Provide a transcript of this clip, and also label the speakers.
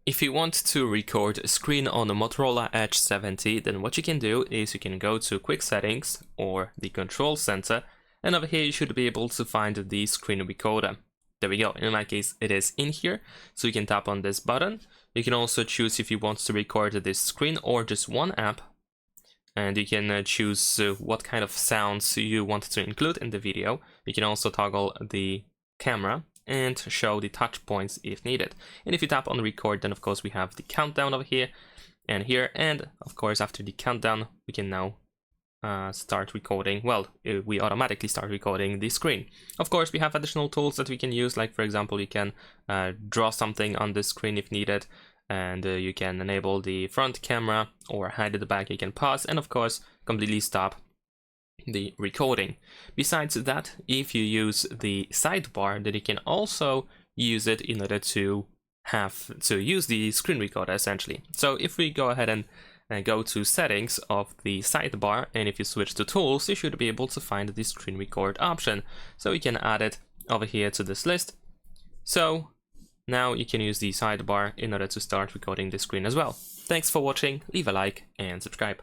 Speaker 1: If you want to record a screen on the Motorola Edge 70, then what you can do is you can go to Quick Settings or the Control Center, and over here you should be able to find the screen recorder. There we go. In my case, it is in here, so you can tap on this button. You can also choose if you want to record this screen or just one app, and you can choose what kind of sounds you want to include in the video. You can also toggle the camera and show the touch points if needed. And if you tap on record, then of course we have the countdown over here and here, and of course after the countdown we can now start recording. Well, we automatically start recording the screen. Of course we have additional tools that we can use, like for example you can draw something on the screen if needed, and you can enable the front camera or hide at the back. You can pause and of course completely stop the recording. Besides that, if you use the sidebar, then you can also use it in order to use the screen recorder essentially. So if we go ahead and go to settings of the sidebar, and if you switch to tools, you should be able to find the screen record option. So we can add it over here to this list. So now you can use the sidebar in order to start recording the screen as well. Thanks for watching, leave a like and subscribe.